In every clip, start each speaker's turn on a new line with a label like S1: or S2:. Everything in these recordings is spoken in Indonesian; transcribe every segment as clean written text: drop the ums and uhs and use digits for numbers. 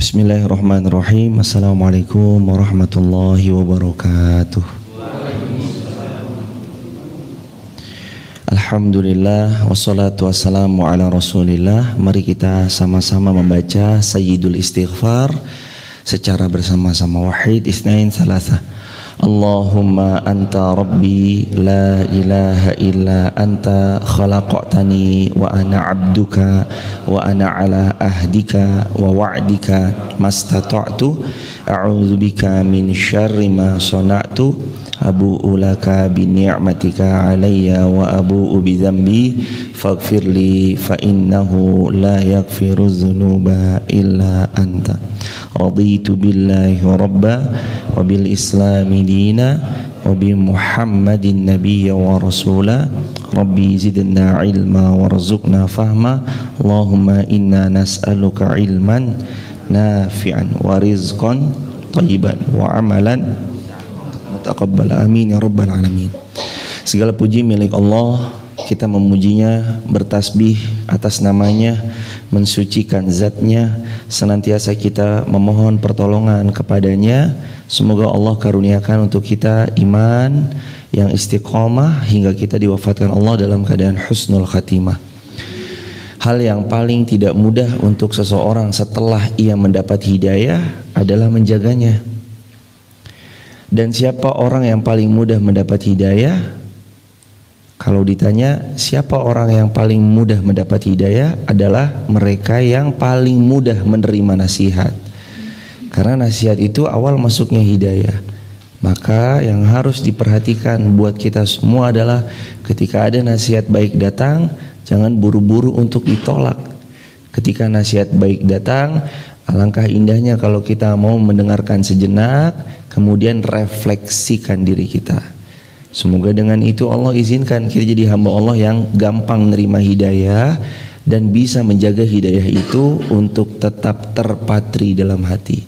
S1: Bismillahirrahmanirrahim. Assalamualaikum warahmatullahi wabarakatuh. Alhamdulillah wassalatu wassalamu ala rasulillah. Mari kita sama-sama membaca Sayyidul Istighfar secara bersama-sama. Wahid isnain salasa. Allahumma anta rabbi la ilaha illa anta khalaqtani wa ana abduka wa ana ala ahdika wa wa'dika mastata'tu a'udzu bika min syarri ma sana'tu abu'u laka bi ni'matika alayya wa abu'u bi dzambi faghfirli fa innahu la yaghfiru dzunuba illa anta. Raditu billahi rabba wa bil islami dina wa bi muhammadin nabiyya wa rasula. Rabbi zidna ilma warzuqna fahma. Allahumma inna nas'aluka ilman nafi'an wa rizqan thayyiban wa amalan mutaqabbal. Amin ya rabbal alamin. Segala puji milik Allah, kita memujinya, bertasbih atas namanya, mensucikan zatnya, senantiasa kita memohon pertolongan kepadanya. Semoga Allah karuniakan untuk kita iman yang istiqomah hingga kita diwafatkan Allah dalam keadaan husnul khatimah. Hal yang paling tidak mudah untuk seseorang setelah ia mendapat hidayah adalah menjaganya. Dan siapa orang yang paling mudah mendapat hidayah? Kalau ditanya siapa orang yang paling mudah mendapat hidayah, adalah mereka yang paling mudah menerima nasihat. Karena nasihat itu awal masuknya hidayah. Maka yang harus diperhatikan buat kita semua adalah ketika ada nasihat baik datang, jangan buru-buru untuk ditolak. Ketika nasihat baik datang, alangkah indahnya kalau kita mau mendengarkan sejenak, kemudian refleksikan diri kita. Semoga dengan itu Allah izinkan kita jadi hamba Allah yang gampang menerima hidayah dan bisa menjaga hidayah itu untuk tetap terpatri dalam hati.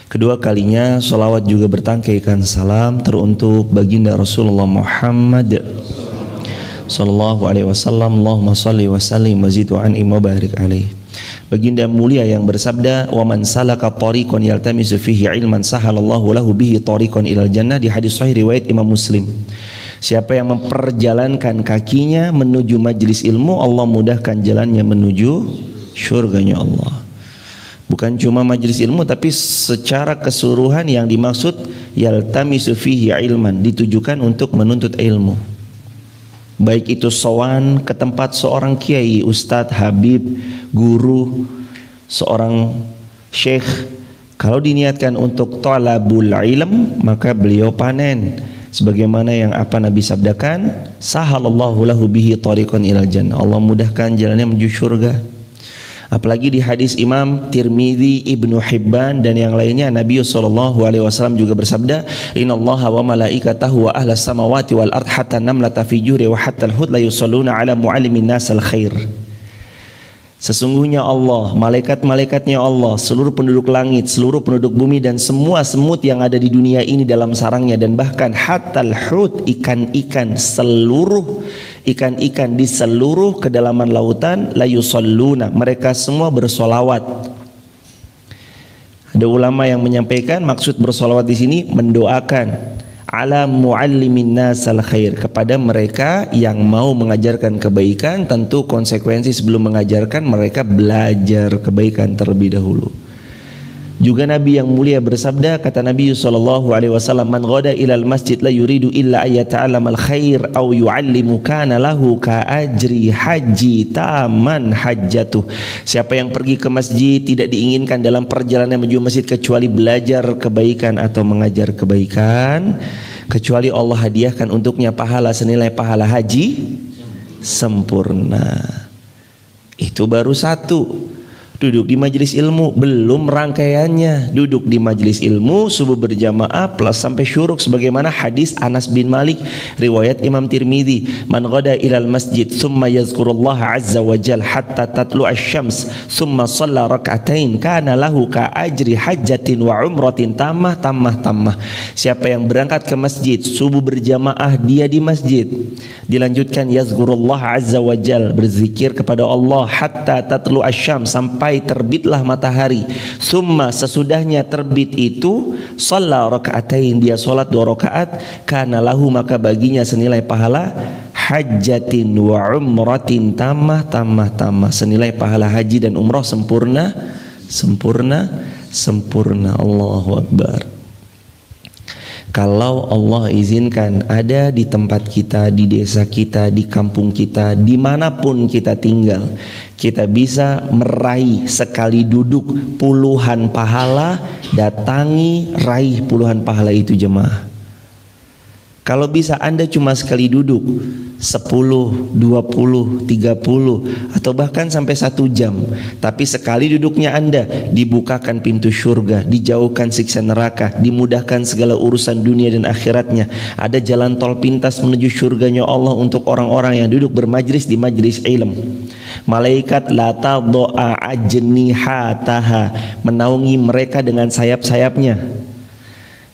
S1: Kedua kalinya sholawat juga bertangkaikan salam teruntuk baginda Rasulullah Muhammad sallallahu alaihi wasallam. Allahumma shalli wa sallim wa zid wa an'im wa barik alaihi. Baginda mulia yang bersabda, "Wa man salaka tariqan yaltamisu fihi ilman sahalallahu lahu bihi tariqan ilal jannah," di hadis sahih riwayat Imam Muslim. Siapa yang memperjalankan kakinya menuju majlis ilmu, Allah mudahkan jalannya menuju syurganya Allah. Bukan cuma majlis ilmu, tapi secara keseluruhan yang dimaksud yaltamisu fihi ilman, ditujukan untuk menuntut ilmu. Baik itu sowan ke tempat seorang kiai, ustadz, habib, guru, seorang syekh. Kalau diniatkan untuk talabul ilm, maka beliau panen. Sebagaimana yang apa Nabi sabdakan, sahalallahu lahu bihi tariqan ilal jannah, Allah mudahkan jalannya menuju surga. Apalagi di hadis Imam Tirmidzi, Ibnu Hibban dan yang lainnya, Nabi SAW juga bersabda, innallaha wa malaikatahu wa ahlas samawati wal ard hatta namlata fi juri wa hatta al-hud la yusalluna ala muallimin nas al-khair. Sesungguhnya Allah, malaikat-malaikatnya Allah, seluruh penduduk langit, seluruh penduduk bumi dan semua semut yang ada di dunia ini dalam sarangnya, dan bahkan hatta al-hud, ikan-ikan, seluruh ikan-ikan di seluruh kedalaman lautan, la yusalluna, mereka semua bersolawat. Ada ulama yang menyampaikan maksud bersolawat di sini mendoakan ala muallimin nasal khair, kepada mereka yang mau mengajarkan kebaikan. Tentu konsekuensi sebelum mengajarkan, mereka belajar kebaikan terlebih dahulu. Juga Nabi yang mulia bersabda, kata Nabi SAW, man ghada ilal masjid la yuridu illa ayyata'alam al-khair aw yu'allimu kana lahu ka ajri haji taman hajjatuh. Siapa yang pergi ke masjid tidak diinginkan dalam perjalanan menuju masjid kecuali belajar kebaikan atau mengajar kebaikan, kecuali Allah hadiahkan untuknya pahala senilai pahala haji sempurna. Itu baru satu. Duduk di majelis ilmu, belum rangkaiannya. Duduk di majelis ilmu, subuh berjamaah plus sampai syuruk, sebagaimana hadis Anas bin Malik riwayat Imam Tirmidzi, man ghada ilal masjid thumma yazkurullaha azza wa jal hatta tatlu asy-syams thumma shalla rak'atain kana lahu ka ajri hajjatin wa umratin tamah. Siapa yang berangkat ke masjid, subuh berjamaah, dia di masjid, dilanjutkan yazkurullaha azza wa jal, berzikir kepada Allah, hatta tatlu asy-syams, sampai sampai terbitlah matahari. Summa sesudahnya terbit itu shalla raka'atain, dia salat 2 rakaat, kana lahu maka baginya senilai pahala hajjatin wa umratin tamah senilai pahala haji dan umrah sempurna. Allahu Akbar. Kalau Allah izinkan ada di tempat kita, di desa kita, di kampung kita, dimanapun kita tinggal, kita bisa meraih sekali duduk puluhan pahala, datangi raih puluhan pahala itu jemaah. Kalau bisa Anda cuma sekali duduk 10, 20, 30 atau bahkan sampai 1 jam, tapi sekali duduknya Anda dibukakan pintu surga, dijauhkan siksa neraka, dimudahkan segala urusan dunia dan akhiratnya. Ada jalan tol pintas menuju surganya Allah untuk orang-orang yang duduk bermajlis di majlis ilm. Malaikat la tadha'a ajnihataha, menaungi mereka dengan sayap-sayapnya.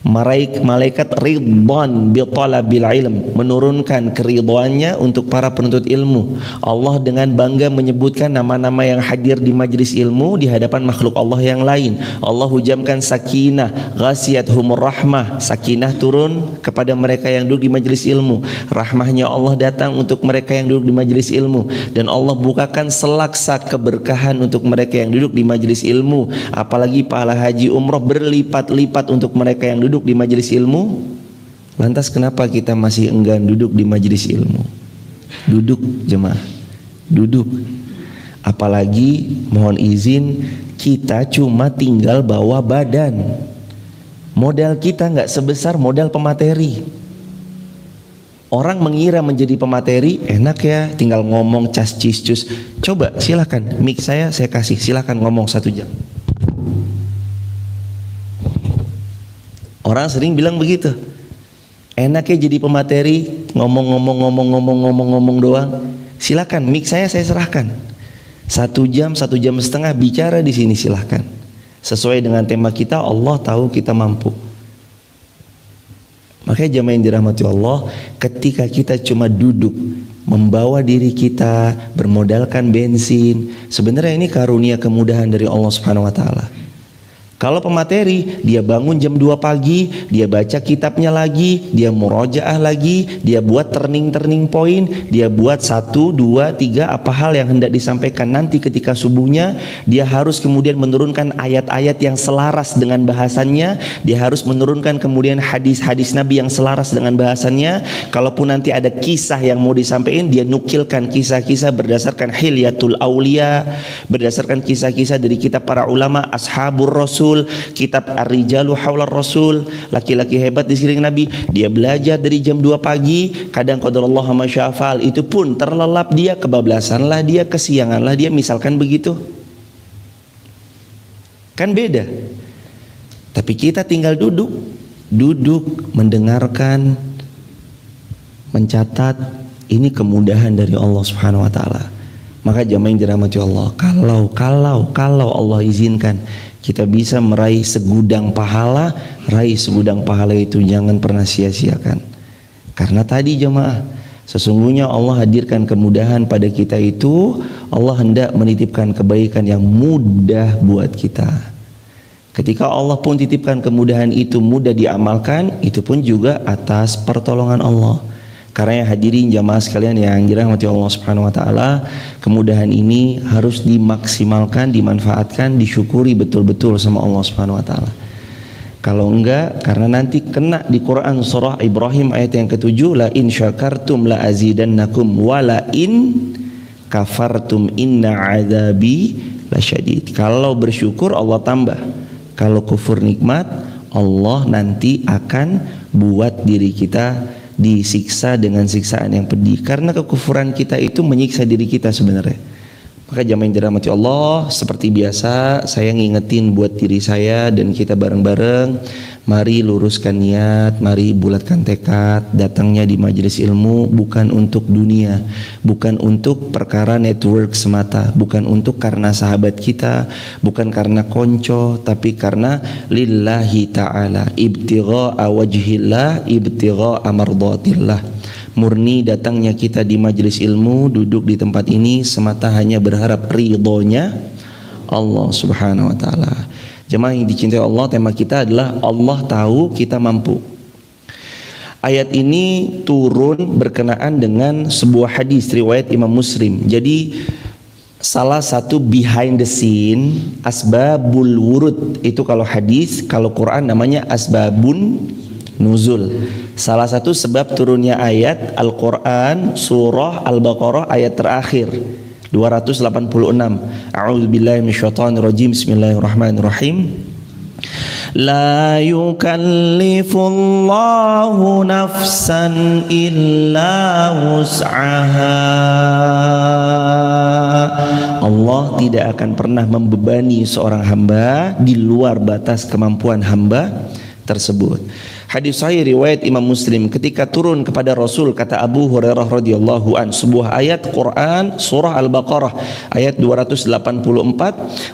S1: Malaikat ridwan bi talabil ilm, menurunkan keridhaannya untuk para penuntut ilmu. Allah dengan bangga menyebutkan nama-nama yang hadir di majlis ilmu di hadapan makhluk Allah yang lain. Allah hujamkan sakinah, ghasiyatuhumur rahmah, sakinah turun kepada mereka yang duduk di majlis ilmu. Rahmahnya Allah datang untuk mereka yang duduk di majlis ilmu, dan Allah bukakan selaksa keberkahan untuk mereka yang duduk di majlis ilmu. Apalagi pahala haji umroh berlipat-lipat untuk mereka yang duduk di majelis ilmu. Lantas kenapa kita masih enggan duduk di majelis ilmu? Duduk jemaah, duduk. Apalagi mohon izin, kita cuma tinggal bawa badan. Modal kita nggak sebesar modal pemateri. Orang mengira menjadi pemateri enak ya, tinggal ngomong cas cis cus. Coba silakan, mic saya kasih, silakan ngomong 1 jam. Orang sering bilang begitu. Enaknya jadi pemateri, ngomong doang. Silakan, mic saya serahkan. 1 jam, 1 jam setengah bicara di sini silahkan. Sesuai dengan tema kita, Allah tahu kita mampu. Makanya jamaah yang dirahmati Allah, ketika kita cuma duduk, membawa diri kita, bermodalkan bensin, sebenarnya ini karunia kemudahan dari Allah Subhanahu wa taala. Kalau pemateri, dia bangun jam 2 pagi, dia baca kitabnya lagi, dia murojaah lagi, dia buat turning point, dia buat 1, 2, 3 apa hal yang hendak disampaikan nanti ketika subuhnya. Dia harus kemudian menurunkan ayat-ayat yang selaras dengan bahasannya, dia harus menurunkan kemudian hadis-hadis Nabi yang selaras dengan bahasannya. Kalaupun nanti ada kisah yang mau disampaikan, dia nukilkan kisah-kisah berdasarkan Hilyatul Aulia, berdasarkan kisah-kisah dari kitab para ulama, Ashabur Rasul, kitab Ar-Rijalu Haular Rasul, laki-laki hebat di sekeliling Nabi. Dia belajar dari jam 2 pagi, kadang qadarullah ma syaa fa'al, itu pun terlelap dia, kebablasanlah dia, kesianganlah dia, misalkan begitu. Kan beda. Tapi kita tinggal duduk mendengarkan, mencatat. Ini kemudahan dari Allah Subhanahu wa taala. Maka jamaah yang dirahmati Allah, kalau Allah izinkan kita bisa meraih segudang pahala, raih segudang pahala itu jangan pernah sia-siakan. Karena tadi jemaah, sesungguhnya Allah hadirkan kemudahan pada kita itu, Allah hendak menitipkan kebaikan yang mudah buat kita. Ketika Allah pun titipkan kemudahan itu mudah diamalkan, itu pun juga atas pertolongan Allah. Karena yang hadirin jamaah sekalian yang dirahmati Allah Subhanahu wa taala, kemudahan ini harus dimaksimalkan, dimanfaatkan, disyukuri betul-betul sama Allah Subhanahu wa taala. Kalau enggak, karena nanti kena di Quran surah Ibrahim ayat yang ke-7, la in syakartum la azidannakum wa la in kafartum inna adzabi lasyadid. Kalau bersyukur Allah tambah. Kalau kufur nikmat, Allah nanti akan buat diri kita disiksa dengan siksaan yang pedih. Karena kekufuran kita itu menyiksa diri kita sebenarnya. Maka jamaah yang dirahmati Allah, seperti biasa saya ngingetin buat diri saya dan kita bareng-bareng, mari luruskan niat, mari bulatkan tekad. Datangnya di majelis ilmu bukan untuk dunia, bukan untuk perkara network semata, bukan untuk karena sahabat kita, bukan karena konco, tapi karena lillahi ta'ala, ibtigha'a wajhillah, ibtigha'a mardatillah. Murni datangnya kita di majelis ilmu, duduk di tempat ini semata hanya berharap ridhonya Allah Subhanahu wa taala. Jemaah yang dicintai Allah, tema kita adalah Allah tahu kita mampu. Ayat ini turun berkenaan dengan sebuah hadis riwayat Imam Muslim. Jadi salah satu behind the scene asbabul wurud itu kalau hadis, kalau Quran namanya asbabun nuzul. Salah satu sebab turunnya ayat Al-Quran surah Al-Baqarah ayat terakhir 286. A'udzubillahi minasyaitonirrajim. Bismillahirrahmanirrahim. La yukallifullahu nafsan illa wus'aha. Allah tidak akan pernah membebani seorang hamba di luar batas kemampuan hamba tersebut. Hadis sahih riwayat Imam Muslim, ketika turun kepada Rasul, kata Abu Hurairah radhiyallahu an, sebuah ayat Quran surah Al-Baqarah ayat 284,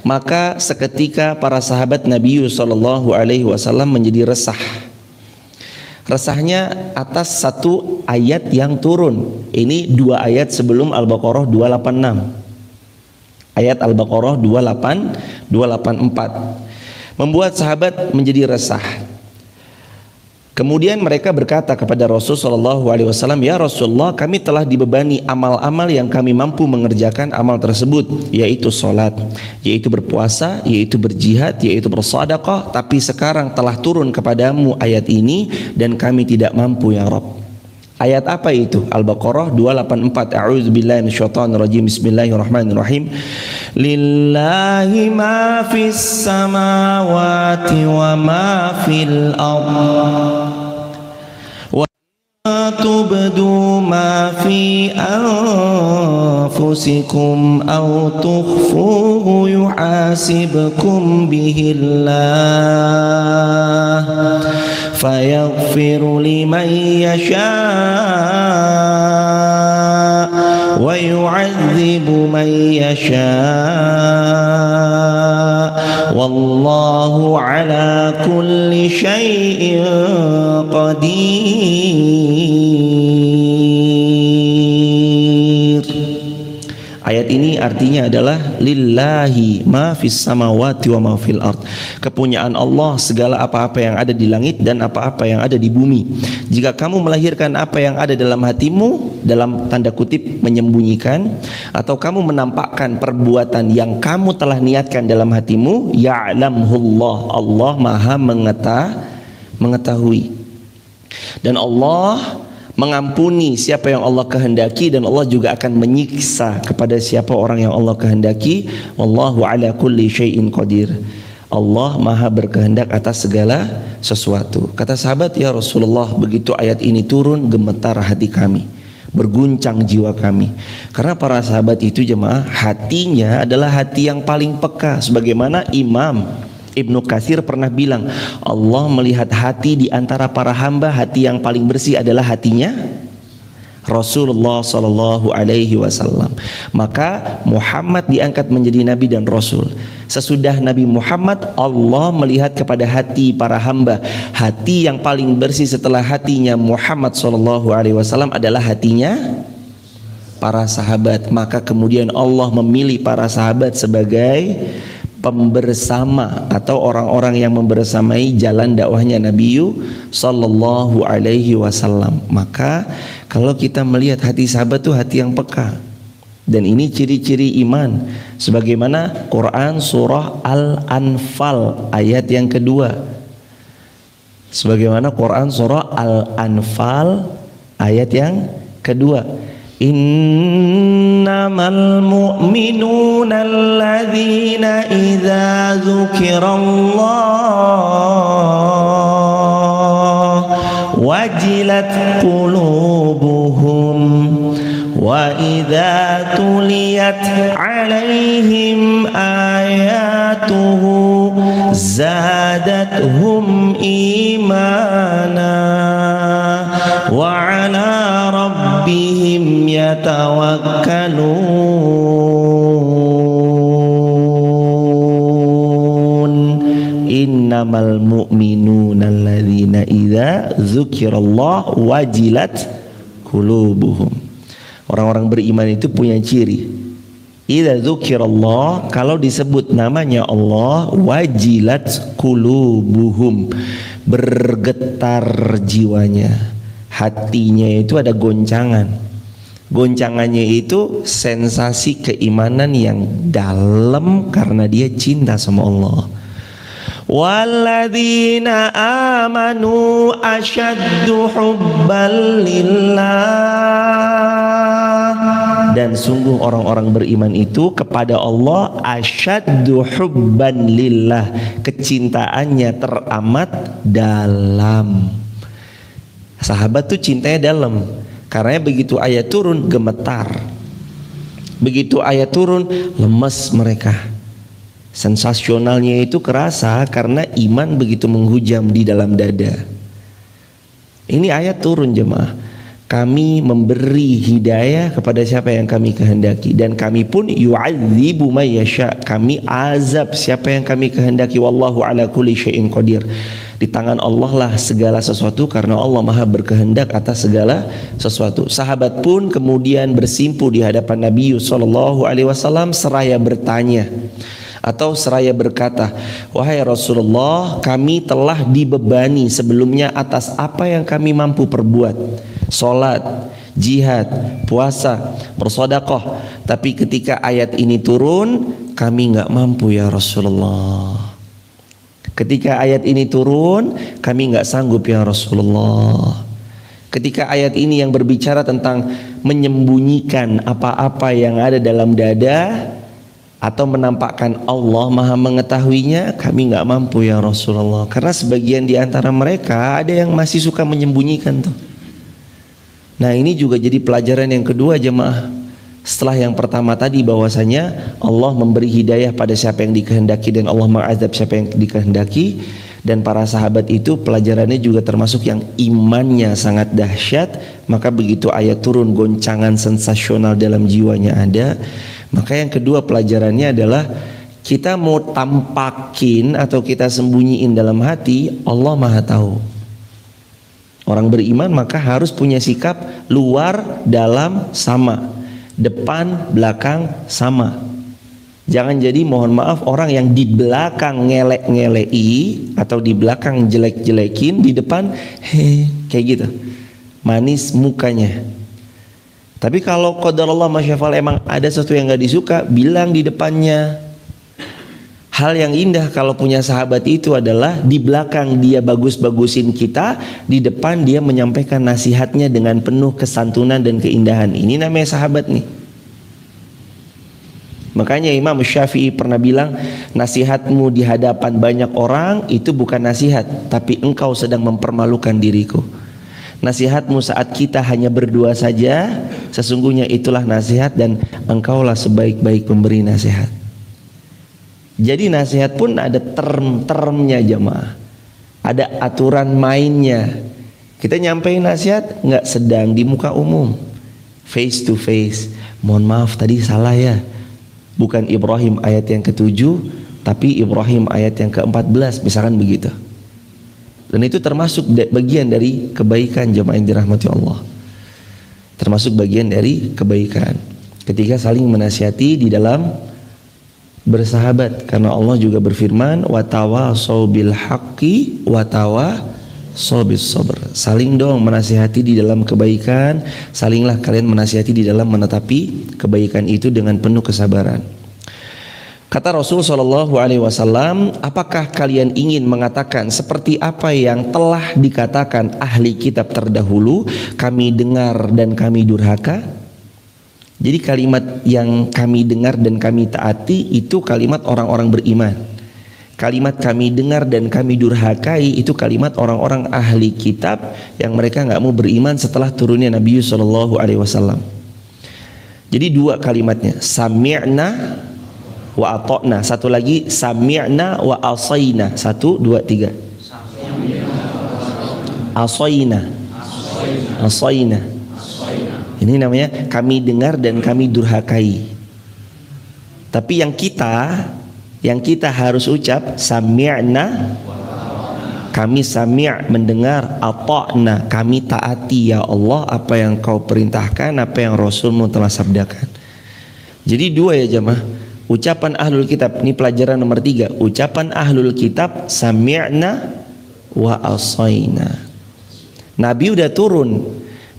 S1: maka seketika para sahabat Nabi sallallahu alaihi wasallam menjadi resah. Resahnya atas satu ayat yang turun. Ini dua ayat sebelum Al-Baqarah 286. Ayat Al-Baqarah 284 membuat sahabat menjadi resah. Kemudian mereka berkata kepada Rasul sallallahu alaihi wasallam, "Ya Rasulullah, kami telah dibebani amal-amal yang kami mampu mengerjakan amal tersebut, yaitu salat, yaitu berpuasa, yaitu berjihad, yaitu bersedekah, tapi sekarang telah turun kepadamu ayat ini dan kami tidak mampu ya Rabb." Ayat apa itu? Al-Baqarah 284. A'udzubillahi minasyaitonirrajim. Bismillahirrahmanirrahim. Lillahi ma fis samawati wa ma fil ardh. Wa tubdu ma fi anfusikum aw tukhfuhu yuhasibkum bihillah. Fayaghfiru liman yasha wa yu'adzibu man yasha wallahu ala kulli syai'in qadir. Ayat ini artinya adalah lillahi ma fis samawati wa ma fil ard. Kepunyaan Allah segala apa-apa yang ada di langit dan apa-apa yang ada di bumi. Jika kamu melahirkan apa yang ada dalam hatimu, dalam tanda kutip menyembunyikan, atau kamu menampakkan perbuatan yang kamu telah niatkan dalam hatimu, ya'lamhullah, Allah Maha mengetahui. Dan Allah mengampuni siapa yang Allah kehendaki, dan Allah juga akan menyiksa kepada siapa orang yang Allah kehendaki. Wallahu ala kulli syai'in qadir. Allah Maha berkehendak atas segala sesuatu. Kata sahabat, "Ya Rasulullah, begitu ayat ini turun gemetar hati kami, berguncang jiwa kami." Karena para sahabat itu jemaah, hatinya adalah hati yang paling peka. Sebagaimana Imam Ibnu Katsir pernah bilang, Allah melihat hati di antara para hamba, hati yang paling bersih adalah hatinya Rasulullah sallallahu alaihi wasallam. Maka Muhammad diangkat menjadi nabi dan rasul. Sesudah Nabi Muhammad, Allah melihat kepada hati para hamba. Hati yang paling bersih setelah hatinya Muhammad sallallahu alaihi wasallam adalah hatinya para sahabat. Maka kemudian Allah memilih para sahabat sebagai pembersama atau orang-orang yang membersamai jalan dakwahnya Nabi sallallahu alaihi wasallam. Maka kalau kita melihat hati sahabat itu hati yang peka, dan ini ciri-ciri iman. Sebagaimana Quran surah Al-Anfal ayat yang kedua. Sebagaimana Quran surah Al-Anfal ayat yang kedua. Innamal mu'minuna alladzina idza dzukirallah wajilat qulubuhum wa idza tuliyat alaihim ayatuhu zadathum imana wa ala rabbihim yatawakkalun. Innamal mu'minuna alladzina idza dzukirallah wajilat qulubuhum. Orang-orang beriman itu punya ciri. Idza dzukirallah, kalau disebut namanya Allah, wajilat qulubuhum, bergetar jiwanya, hatinya itu ada goncangan. Goncangannya itu sensasi keimanan yang dalam karena dia cinta sama Allah. Walladzina amanu asyaddu hubban lillah, dan sungguh orang-orang beriman itu kepada Allah asyaddu hubban lillah, kecintaannya teramat dalam. Sahabat tuh cintanya dalam, karena begitu ayat turun gemetar, begitu ayat turun lemes mereka. Sensasionalnya itu kerasa karena iman begitu menghujam di dalam dada. Ini ayat turun jemaah. Kami memberi hidayah kepada siapa yang kami kehendaki, dan kami pun yu'adzibu may yasha, kami azab siapa yang kami kehendaki. Wallahu ala kulli syai'in qadir. Di tangan Allah lah segala sesuatu, karena Allah maha berkehendak atas segala sesuatu. Sahabat pun kemudian bersimpu di hadapan Nabi SAW seraya bertanya atau seraya berkata, wahai Rasulullah, kami telah dibebani sebelumnya atas apa yang kami mampu perbuat, salat, jihad, puasa, bersedekah, tapi ketika ayat ini turun kami nggak mampu ya Rasulullah. Ketika ayat ini turun kami nggak sanggup ya Rasulullah. Ketika ayat ini yang berbicara tentang menyembunyikan apa-apa yang ada dalam dada atau menampakkan Allah maha mengetahuinya, kami nggak mampu ya Rasulullah. Karena sebagian di antara mereka ada yang masih suka menyembunyikan tuh. Nah ini juga jadi pelajaran yang kedua jemaah. Setelah yang pertama tadi bahwasanya Allah memberi hidayah pada siapa yang dikehendaki dan Allah mengazab siapa yang dikehendaki, dan para sahabat itu pelajarannya juga termasuk yang imannya sangat dahsyat. Maka begitu ayat turun goncangan sensasional dalam jiwanya ada. Maka yang kedua pelajarannya adalah kita mau tampakin atau kita sembunyiin dalam hati, Allah maha tahu. Orang beriman maka harus punya sikap luar dalam sama, depan belakang sama. Jangan jadi mohon maaf orang yang di belakang ngelek-ngelei atau di belakang jelek-jelekin, di depan kayak gitu manis mukanya. Tapi kalau qadarullah masyafal emang ada sesuatu yang gak disuka, bilang di depannya. Hal yang indah kalau punya sahabat itu adalah di belakang dia bagus-bagusin kita, di depan dia menyampaikan nasihatnya dengan penuh kesantunan dan keindahan. Ini namanya sahabat nih. Makanya Imam Syafi'i pernah bilang, nasihatmu di hadapan banyak orang itu bukan nasihat, tapi engkau sedang mempermalukan diriku. Nasihatmu saat kita hanya berdua saja, sesungguhnya itulah nasihat, dan engkaulah sebaik-baik pemberi nasihat. Jadi nasihat pun ada term-termnya jemaah, ada aturan mainnya. Kita nyampein nasihat nggak sedang di muka umum, face to face. Mohon maaf tadi salah ya, bukan Ibrahim ayat yang ke-7, tapi Ibrahim ayat yang ke-14, misalkan begitu. Dan itu termasuk bagian dari kebaikan jemaah yang dirahmati Allah. Termasuk bagian dari kebaikan ketika saling menasihati di dalam bersahabat. Karena Allah juga berfirman, watawasau bil haqqi watawasau bis sabr. Saling dong menasihati di dalam kebaikan, salinglah kalian menasihati di dalam menetapi kebaikan itu dengan penuh kesabaran. Kata Rasul SAW, apakah kalian ingin mengatakan seperti apa yang telah dikatakan ahli kitab terdahulu, kami dengar dan kami durhaka? Jadi kalimat yang kami dengar dan kami taati itu kalimat orang-orang beriman. Kalimat kami dengar dan kami durhakai itu kalimat orang-orang ahli kitab yang mereka nggak mau beriman setelah turunnya Nabi SAW. Jadi dua kalimatnya, sami'na wa ata'na. Satu lagi sami'na wa asayna. 1, 2, 3. Asayna. Asayna. Ini namanya kami dengar dan kami durhakai. Tapi yang kita harus ucap sami'na, kami sami' mendengar, ata'na kami taati ya Allah apa yang kau perintahkan, apa yang Rasulmu telah sabdakan. Jadi dua ya jemaah. Ucapan ahlul kitab, ini pelajaran nomor 3. Ucapan ahlul kitab sami'na wa asaina. Nabi udah turun,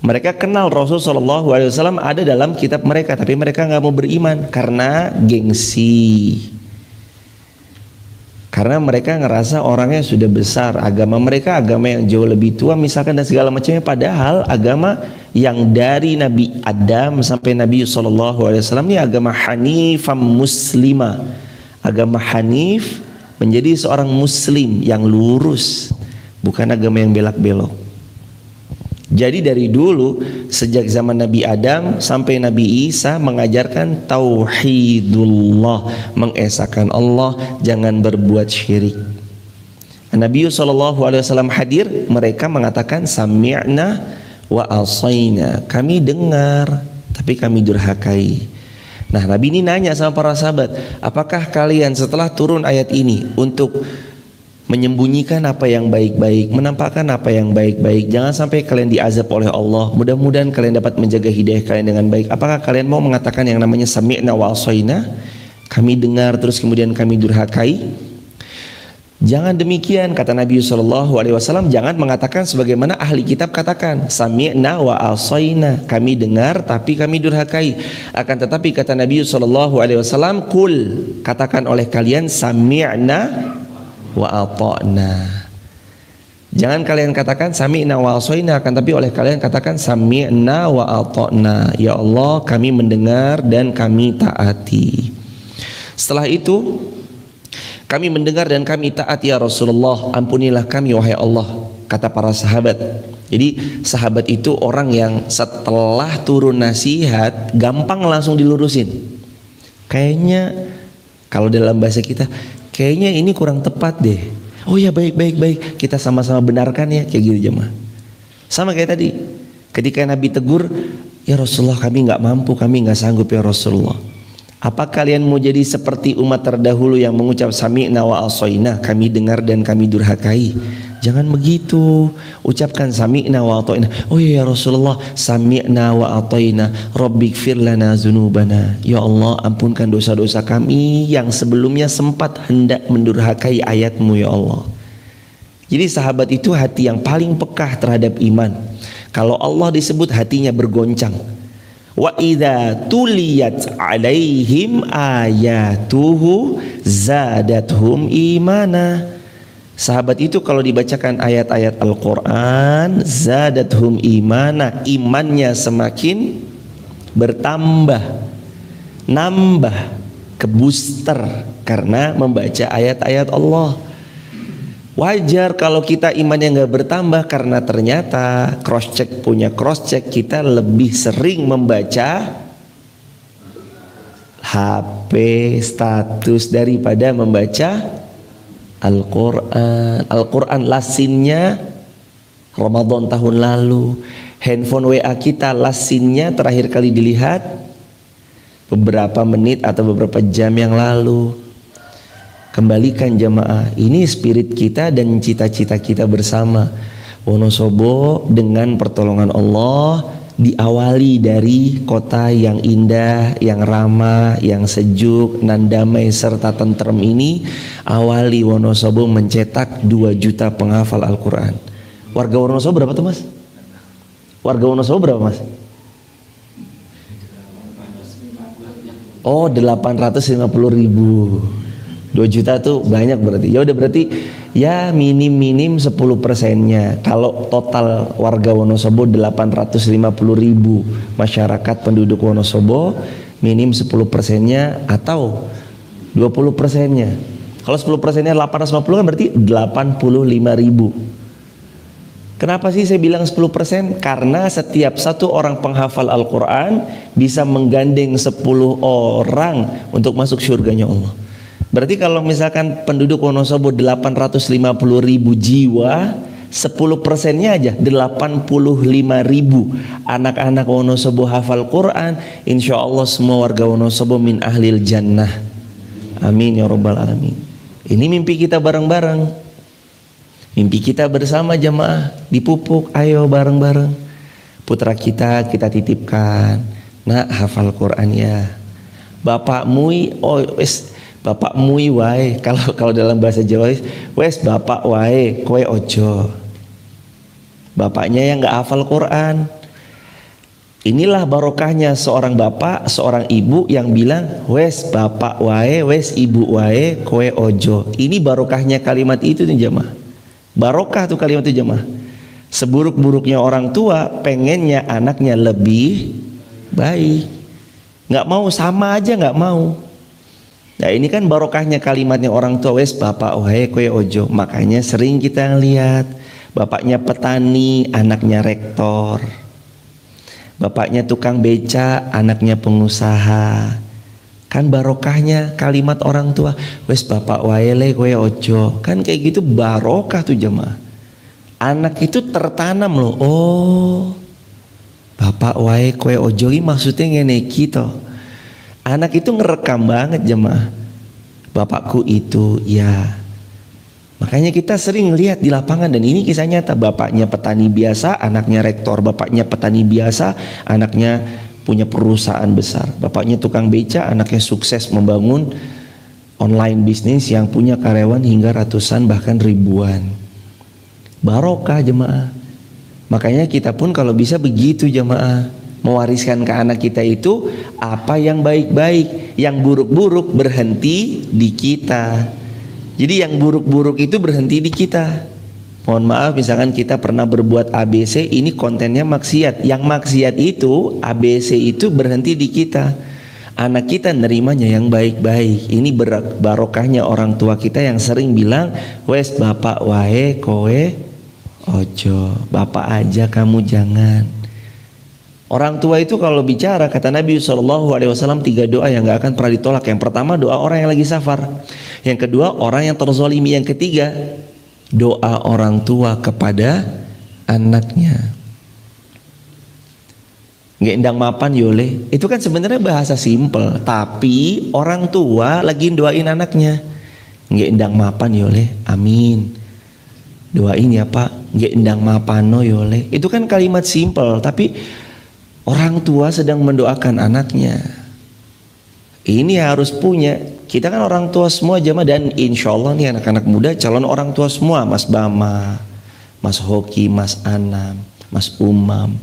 S1: mereka kenal Rasul Shallallahu Alaihi Wasallam ada dalam kitab mereka, tapi mereka nggak mau beriman karena gengsi. Karena mereka ngerasa orangnya sudah besar, agama mereka agama yang jauh lebih tua misalkan dan segala macamnya. Padahal agama yang dari Nabi Adam sampai Nabi Shallallahu Alaihi Wasallam ini agama Hanifam Muslimah. Agama Hanif menjadi seorang Muslim yang lurus, bukan agama yang belak-belok. Jadi dari dulu sejak zaman Nabi Adam sampai Nabi Isa mengajarkan tauhidullah, mengesahkan Allah, jangan berbuat syirik. Nabi SAW hadir, mereka mengatakan sami'na wa asaina, kami dengar tapi kami durhakai. Nah, Nabi ini nanya sama para sahabat, apakah kalian setelah turun ayat ini untuk menyembunyikan apa yang baik-baik, menampakkan apa yang baik-baik, jangan sampai kalian diazab oleh Allah, mudah-mudahan kalian dapat menjaga hidayah kalian dengan baik, apakah kalian mau mengatakan yang namanya sami'na wa asaina, kami dengar terus kemudian kami durhakai? Jangan demikian, kata Nabi SAW, jangan mengatakan sebagaimana ahli kitab katakan, sami'na wa asaina, kami dengar tapi kami durhakai. Akan tetapi kata Nabi SAW, kul, katakan oleh kalian sami'na wa ata'na. Jangan kalian katakan sami'na wa asaina, akan tapi oleh kalian katakan sami'na wa ata'na. Ya Allah, kami mendengar dan kami taati. Setelah itu, kami mendengar dan kami taat ya Rasulullah, ampunilah kami wahai Allah, kata para sahabat. Jadi sahabat itu orang yang setelah turun nasihat gampang langsung dilurusin. Kayaknya kalau dalam bahasa kita, kayaknya ini kurang tepat deh. Oh ya, baik, kita sama-sama benarkan ya, kayak gitu jemaah. Sama kayak tadi, ketika Nabi tegur, ya Rasulullah kami nggak mampu, kami nggak sanggup ya Rasulullah. Apa kalian mau jadi seperti umat terdahulu yang mengucap sami'na wa asaina, kami dengar dan kami durhakai? Jangan begitu, ucapkan sami'na wa ata'ina. Oh ya Rasulullah, sami'na wa ata'ina, rabbighfir lana dzunubana. Ya Allah, ampunkan dosa-dosa kami yang sebelumnya sempat hendak mendurhakai ayat-Mu ya Allah. Jadi sahabat itu hati yang paling pekah terhadap iman. Kalau Allah disebut hatinya bergoncang. Wa idza tuliyat alaihim ayatuhu zadathum imana. Sahabat itu kalau dibacakan ayat-ayat Al-Quran, zadathum imana, imannya semakin bertambah, nambah, kebooster karena membaca ayat-ayat Allah. Wajar kalau kita imannya nggak bertambah karena ternyata cross check kita lebih sering membaca HP status daripada membaca Al-Quran. Al-Quran lasinnya Ramadan tahun lalu, handphone WA kita lasinnya terakhir kali dilihat beberapa menit atau beberapa jam yang lalu. Kembalikan jamaah, ini spirit kita dan cita-cita kita bersama. Wonosobo dengan pertolongan Allah diawali dari kota yang indah, yang ramah, yang sejuk, nan damai serta tentrem ini. Awali Wonosobo mencetak 2 juta penghafal Al-Quran. Warga Wonosobo berapa tuh mas? Warga Wonosobo berapa mas? Oh 850.000. 2 juta tuh banyak berarti. Ya udah berarti ya minim 10%-nya. Kalau total warga Wonosobo 850.000 masyarakat penduduk Wonosobo, minim 10%-nya atau 20%-nya. Kalau 10%-nya 850 kan berarti 85.000. Kenapa sih saya bilang 10%? Karena setiap satu orang penghafal Al-Quran bisa menggandeng 10 orang untuk masuk surganya Allah. Berarti kalau misalkan penduduk Wonosobo 850.000 jiwa, 10%-nya aja 85.000 anak-anak Wonosobo hafal Quran, insya Allah semua warga Wonosobo min ahlil jannah. Amin ya rabbal alamin. Ini mimpi kita bareng-bareng, mimpi kita bersama jamaah dipupuk. Ayo bareng-bareng, putra kita titipkan, nak hafal Quran ya. Bapak mui, oh wes bapak mui wae. Kalau dalam bahasa Jawa wes bapak wae kowe ojo. Bapaknya yang nggak hafal Quran. Inilah barokahnya seorang bapak, seorang ibu yang bilang wes bapak wae, wes ibu wae kowe ojo. Ini barokahnya kalimat itu tuh jemaah. Barokah tuh kalimat itu jemaah. Seburuk-buruknya orang tua pengennya anaknya lebih baik. Nggak mau sama aja nggak mau. Nah ini kan barokahnya kalimatnya orang tua wes bapak wae kowe ojo. Makanya sering kita lihat bapaknya petani, anaknya rektor. Bapaknya tukang beca, anaknya pengusaha. Kan barokahnya kalimat orang tua wes bapak wae le kowe ojo. Kan kayak gitu barokah tuh jemaah. Anak itu tertanam loh. Oh bapak wae kowe ojo ini maksudnya ngene gitu. Anak itu ngerekam banget jemaah. Bapakku itu ya. Makanya kita sering lihat di lapangan dan ini kisah nyata. Bapaknya petani biasa, anaknya rektor. Bapaknya petani biasa, anaknya punya perusahaan besar. Bapaknya tukang beca, anaknya sukses membangun online bisnis yang punya karyawan hingga ratusan bahkan ribuan. Barokah jemaah. Makanya kita pun kalau bisa begitu jemaah, mewariskan ke anak kita itu apa yang baik-baik, yang buruk-buruk berhenti di kita. Jadi yang buruk-buruk itu berhenti di kita. Mohon maaf misalkan kita pernah berbuat ABC, ini kontennya maksiat. Yang maksiat itu ABC itu berhenti di kita. Anak kita nerimanya yang baik-baik. Ini barokahnya orang tua kita yang sering bilang wes bapak wae kowe ojo. Bapak aja kamu jangan. Orang tua itu kalau bicara kata Nabi SAW 3 doa yang gak akan pernah ditolak. Yang pertama doa orang yang lagi safar. Yang kedua orang yang terzolimi. Yang ketiga doa orang tua kepada anaknya. Nggak endang mapan yole. Itu kan sebenarnya bahasa simpel. Tapi orang tua lagi doain anaknya. Nggak endang mapan yole. Amin. Doain ya pak. Nggak endang mapano yole. Itu kan kalimat simpel. Tapi orang tua sedang mendoakan anaknya. Ini harus punya. Kita kan orang tua semua jemaah. Dan insya Allah nih anak-anak muda calon orang tua semua. Mas Bama, Mas Hoki, Mas Anam, Mas Umam,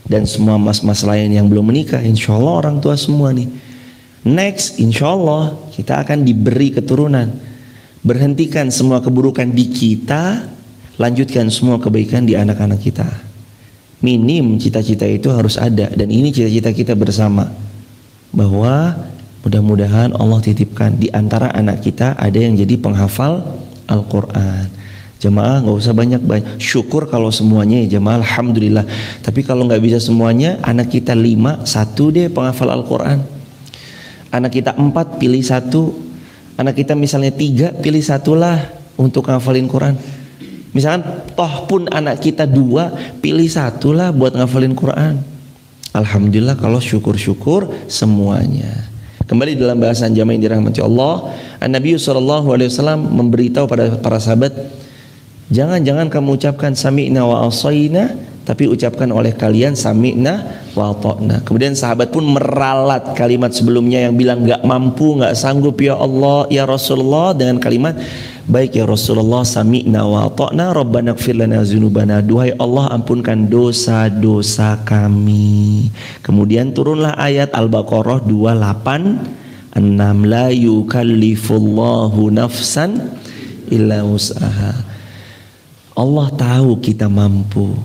S1: dan semua mas-mas lain yang belum menikah. Insya Allah orang tua semua nih. Next insya Allah kita akan diberi keturunan. Berhentikan semua keburukan di kita. Lanjutkan semua kebaikan di anak-anak kita. Minim cita-cita itu harus ada. Dan ini cita-cita kita bersama. Bahwa mudah-mudahan Allah titipkan di antara anak kita ada yang jadi penghafal Al-Quran. Jemaah nggak usah banyak-banyak. Syukur kalau semuanya ya jemaah, alhamdulillah. Tapi kalau nggak bisa semuanya, anak kita 5, 1 deh penghafal Al-Quran. Anak kita 4, pilih 1. Anak kita misalnya 3, pilih 1 lah untuk ngafalin Quran. Misalkan toh pun anak kita 2, pilih 1 lah buat ngafalin Quran. Alhamdulillah kalau syukur-syukur semuanya. Kembali dalam bahasan jamaah yang dirahmati Allah, Nabi SAW memberitahu pada para sahabat, jangan kamu ucapkan sami'na wa asaina, tapi ucapkan oleh kalian sami'na wa ata'na. Kemudian sahabat pun meralat kalimat sebelumnya yang bilang gak mampu, gak sanggup ya Allah, ya Rasulullah, dengan kalimat baik ya Rasulullah, sami'na wa ata'na, Rabbana ighfir lana dzunubana. Duhai Allah ampunkan dosa-dosa kami. Kemudian turunlah ayat Al-Baqarah 286, la yukallifullahu nafsan illa wus'aha. Allah tahu kita mampu.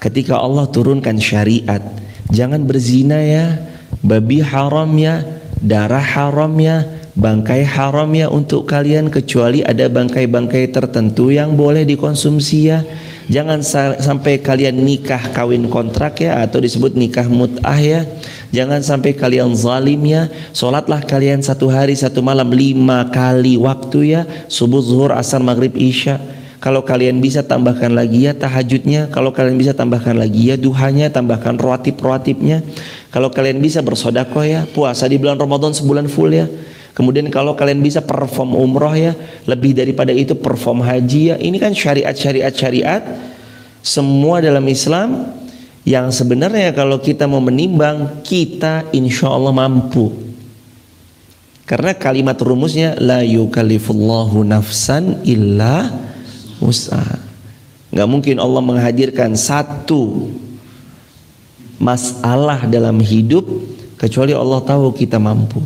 S1: Ketika Allah turunkan syariat, jangan berzina ya, babi haram ya, darah haram ya, bangkai haram ya untuk kalian, kecuali ada bangkai-bangkai tertentu yang boleh dikonsumsi ya. Jangan sampai kalian nikah kawin kontrak ya, atau disebut nikah mut'ah ya. Jangan sampai kalian zalim ya. Sholatlah kalian 1 hari 1 malam 5 kali waktu ya, subuh, zuhur, asar, maghrib, isya. Kalau kalian bisa tambahkan lagi ya tahajudnya. Kalau kalian bisa tambahkan lagi ya duhanya, tambahkan rawatib-rawatibnya. Kalau kalian bisa bersedekah ya, puasa di bulan Ramadan sebulan full ya. Kemudian kalau kalian bisa perform umroh ya, lebih daripada itu perform haji ya. Ini kan syariat semua dalam Islam yang sebenarnya kalau kita mau menimbang, kita insya Allah mampu. Karena kalimat rumusnya la yukallifullahu nafsan illa wus'aha. Nggak mungkin Allah menghadirkan satu masalah dalam hidup kecuali Allah tahu kita mampu.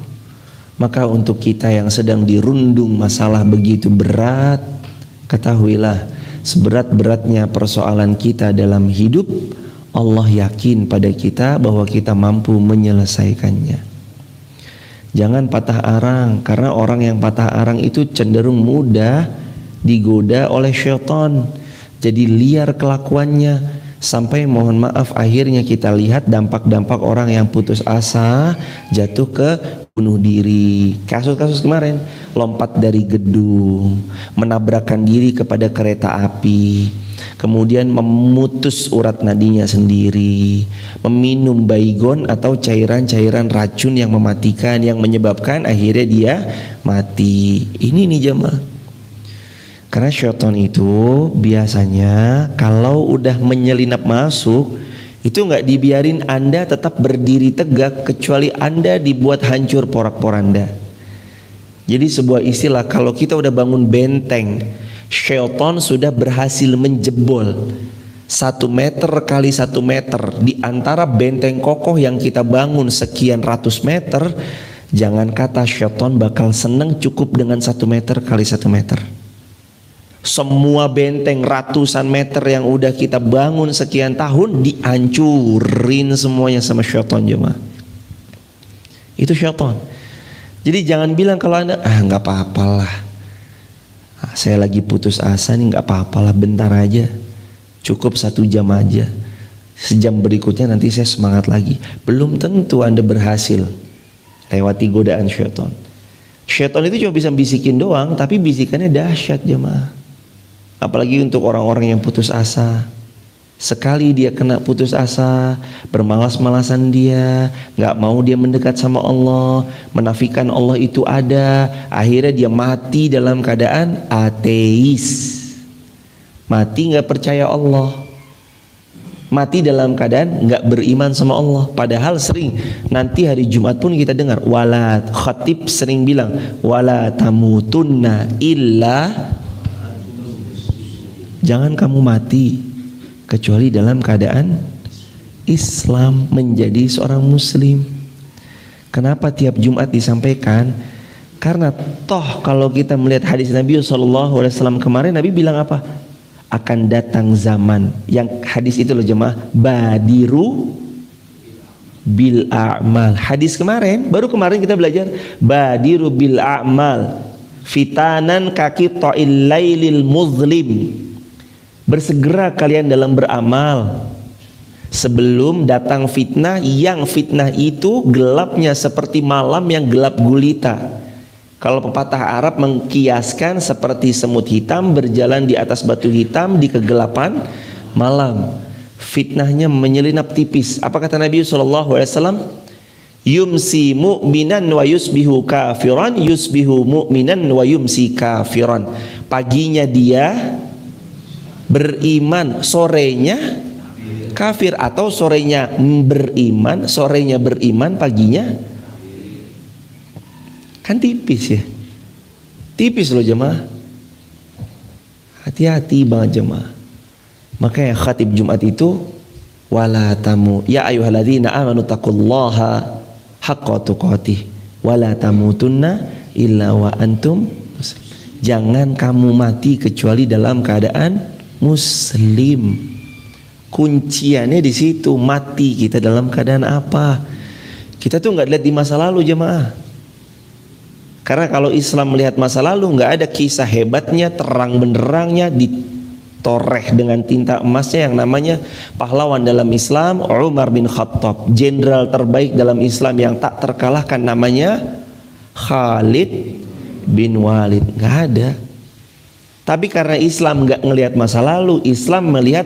S1: Maka untuk kita yang sedang dirundung masalah begitu berat, ketahuilah seberat-beratnya persoalan kita dalam hidup, Allah yakin pada kita bahwa kita mampu menyelesaikannya. Jangan patah arang, karena orang yang patah arang itu cenderung mudah digoda oleh syaitan. Jadi liar kelakuannya, sampai mohon maaf akhirnya kita lihat dampak-dampak orang yang putus asa jatuh ke bunuh diri. Kasus-kasus kemarin, lompat dari gedung, menabrakkan diri kepada kereta api, kemudian memutus urat nadinya sendiri, meminum baygon atau cairan-cairan racun yang mematikan, yang menyebabkan akhirnya dia mati. Ini nih jemaah. Karena syaitan itu biasanya kalau udah menyelinap masuk, itu nggak dibiarin Anda tetap berdiri tegak, kecuali Anda dibuat hancur porak-poranda. Jadi sebuah istilah, kalau kita udah bangun benteng, syaitan sudah berhasil menjebol 1 meter kali 1 meter di antara benteng kokoh yang kita bangun sekian ratus meter. Jangan kata syaitan bakal seneng cukup dengan 1 meter kali 1 meter. Semua benteng ratusan meter yang udah kita bangun sekian tahun dihancurin semuanya sama syaitan jemaah. Itu syaitan. Jadi jangan bilang kalau Anda nggak apa-apalah, saya lagi putus asa nih, nggak apa-apalah, bentar aja, cukup 1 jam aja, sejam berikutnya nanti saya semangat lagi. Belum tentu Anda berhasil lewati godaan syaitan. Syaitan itu cuma bisa bisikin doang, tapi bisikannya dahsyat jemaah. Apalagi untuk orang-orang yang putus asa. Sekali dia kena putus asa, bermalas-malasan dia, nggak mau dia mendekat sama Allah, menafikan Allah itu ada, akhirnya dia mati dalam keadaan ateis, mati nggak percaya Allah, mati dalam keadaan nggak beriman sama Allah. Padahal sering nanti hari Jumat pun kita dengar, wala khatib sering bilang wala tamutunna illa, jangan kamu mati kecuali dalam keadaan Islam, menjadi seorang muslim. Kenapa tiap Jumat disampaikan? Karena toh kalau kita melihat hadis Nabi SAW kemarin, Nabi bilang apa? Akan datang zaman, yang hadis itu loh jemaah, badiru bil a'mal. Hadis kemarin, baru kemarin kita belajar badiru bil a'mal fitanan kaki ta'il lailil muzlim. Bersegera kalian dalam beramal sebelum datang fitnah, yang fitnah itu gelapnya seperti malam yang gelap gulita. Kalau pepatah Arab mengkiaskan seperti semut hitam berjalan di atas batu hitam di kegelapan malam. Fitnahnya menyelinap tipis. Apa kata Nabi SAW? Yumsi mu'minan wa yusbihu kafiran, yusbihu mu'minan wa yumsi kafiran. Paginya dia beriman, sorenya kafir, atau sorenya beriman, paginya kan tipis ya, tipis loh jemaah. Hati-hati banget jemaah. Makanya khatib Jumat itu wala tamu ya ayyuhalladzina amanu taqullaha haqqa tuqatih wala tamutunna illa wa antum muslim. Jangan kamu mati kecuali dalam keadaan muslim. Kunciannya di situ, mati kita dalam keadaan apa? Kita tuh nggak lihat di masa lalu jemaah. Karena kalau Islam melihat masa lalu, nggak ada kisah hebatnya, terang benderangnya, ditoreh dengan tinta emasnya yang namanya pahlawan dalam Islam, Umar bin Khattab, jenderal terbaik dalam Islam yang tak terkalahkan, namanya Khalid bin Walid. Nggak ada. Tapi karena Islam nggak ngelihat masa lalu, Islam melihat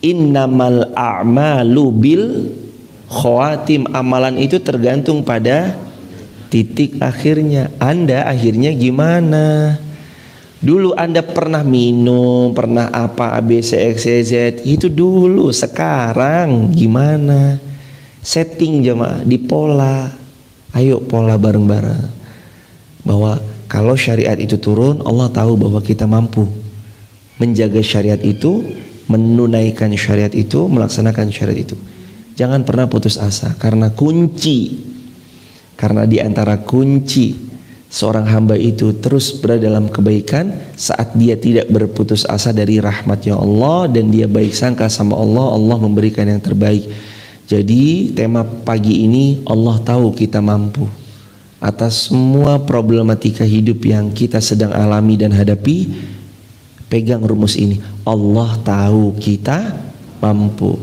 S1: innamal a'malu bil khawatim. Amalan itu tergantung pada titik akhirnya. Anda akhirnya gimana? Dulu Anda pernah minum, pernah apa ABCXYZ, itu dulu. Sekarang gimana? Setting jemaah di pola. Ayo pola bareng-bareng. Bahwa kalau syariat itu turun, Allah tahu bahwa kita mampu menjaga syariat itu, menunaikan syariat itu, melaksanakan syariat itu. Jangan pernah putus asa, karena di antara kunci seorang hamba itu terus berada dalam kebaikan saat dia tidak berputus asa dari rahmatnya Allah dan dia baik sangka sama Allah, Allah memberikan yang terbaik. Jadi tema pagi ini, Allah tahu kita mampu atas semua problematika hidup yang kita sedang alami dan hadapi. Pegang rumus ini, Allah tahu kita mampu.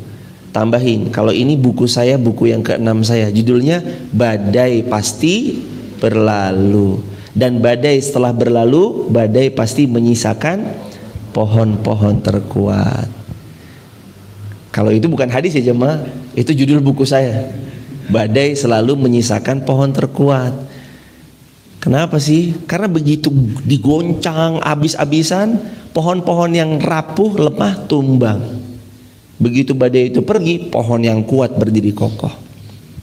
S1: Tambahin, kalau ini buku saya, buku yang ke-6 saya, judulnya Badai Pasti Berlalu. Dan badai setelah berlalu, badai pasti menyisakan pohon-pohon terkuat. Kalau itu bukan hadis ya jemaah, itu judul buku saya. Badai selalu menyisakan pohon terkuat. Kenapa sih? Karena begitu digoncang abis-abisan, pohon-pohon yang rapuh, lemah, tumbang. Begitu badai itu pergi, pohon yang kuat berdiri kokoh.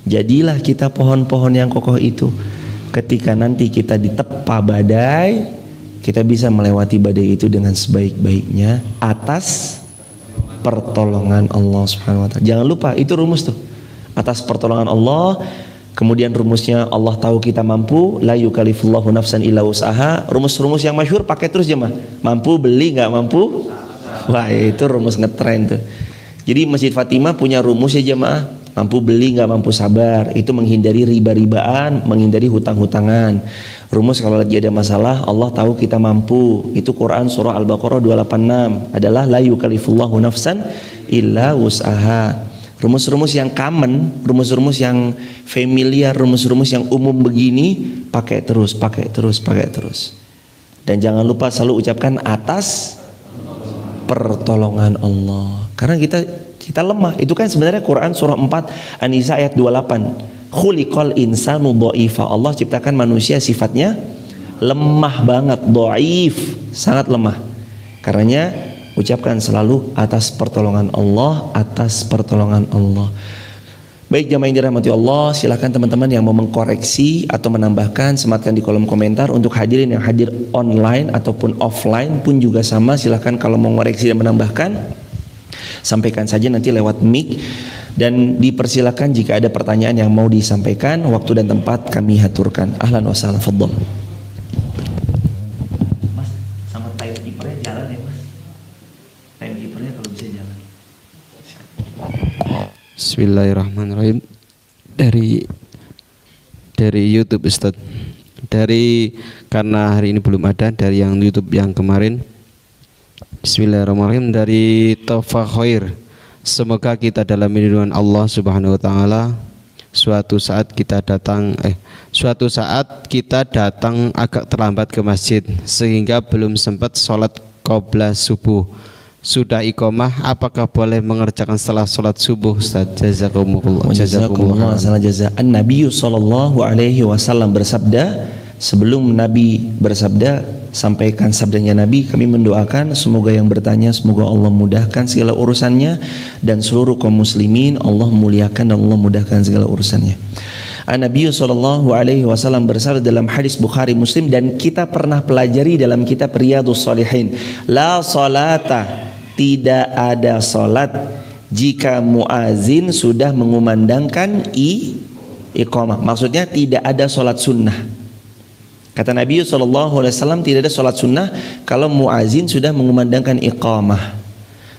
S1: Jadilah kita pohon-pohon yang kokoh itu. Ketika nanti kita ditepa badai, kita bisa melewati badai itu dengan sebaik-baiknya atas pertolongan Allah Subhanahu wa taala. Jangan lupa itu rumus tuh. Atas pertolongan Allah. Kemudian rumusnya, Allah tahu kita mampu, la yukallifullahu nafsan illa wus'aha. Rumus-rumus yang masyhur pakai terus jemaah. Mampu beli, nggak mampu? Wah, itu rumus ngetren tuh. Jadi Masjid Fatimah punya rumus ya jemaah. Mampu beli, nggak mampu sabar. Itu menghindari riba-ribaan, menghindari hutang-hutangan. Rumus kalau lagi ada masalah, Allah tahu kita mampu. Itu Quran surah Al-Baqarah 286 adalah la yukallifullahu nafsan illa wus'aha. Rumus-rumus yang common, rumus-rumus yang familiar, rumus-rumus yang umum begini, pakai terus. Dan jangan lupa selalu ucapkan atas pertolongan Allah. Karena kita lemah. Itu kan sebenarnya Quran surah 4 An-Nisa ayat 28. Khuliqal insanu dha'ifa. Allah ciptakan manusia sifatnya lemah banget, dhaif, sangat lemah. Karenanya ucapkan selalu atas pertolongan Allah, atas pertolongan Allah. Baik jamaah yang dirahmati Allah, silakan teman-teman yang mau mengkoreksi atau menambahkan sematkan di kolom komentar. Untuk hadirin yang hadir online ataupun offline pun juga sama, silakan kalau mau mengoreksi dan menambahkan, sampaikan saja nanti lewat mic. Dan dipersilakan jika ada pertanyaan yang mau disampaikan, waktu dan tempat kami aturkan. Ahlan wa sahlan, fadhol. Mas, sama timekeepernya jalan ya mas. Timekeepernya kalau bisa jalan.
S2: Bismillahirrahmanirrahim. Dari YouTube Ustaz. Karena hari ini belum ada dari yang YouTube yang kemarin. Bismillahirrahmanirrahim. Dari Taufa Khair. Semoga kita dalam lindungan Allah Subhanahu wa taala. Suatu saat kita datang agak terlambat ke masjid sehingga belum sempat sholat qobla subuh. Sudah iqamah, apakah boleh mengerjakan setelah sholat subuh? Ustaz, jazakumullah.
S1: Nabi sallallahu alaihi wasallam bersabda, sebelum Nabi bersabda, sampaikan sabdanya Nabi, kami mendoakan semoga yang bertanya, semoga Allah mudahkan segala urusannya, dan seluruh kaum muslimin Allah muliakan dan Allah mudahkan segala urusannya. Nabi sallallahu alaihi wasallam bersabda dalam hadis Bukhari Muslim, dan kita pernah pelajari dalam kitab Riyadhus Shalihin, la salata, tidak ada salat jika muazin sudah mengumandangkan iqamah. Maksudnya tidak ada salat sunnah. Kata Nabi SAW, tidak ada sholat sunnah kalau muazin sudah mengumandangkan iqamah.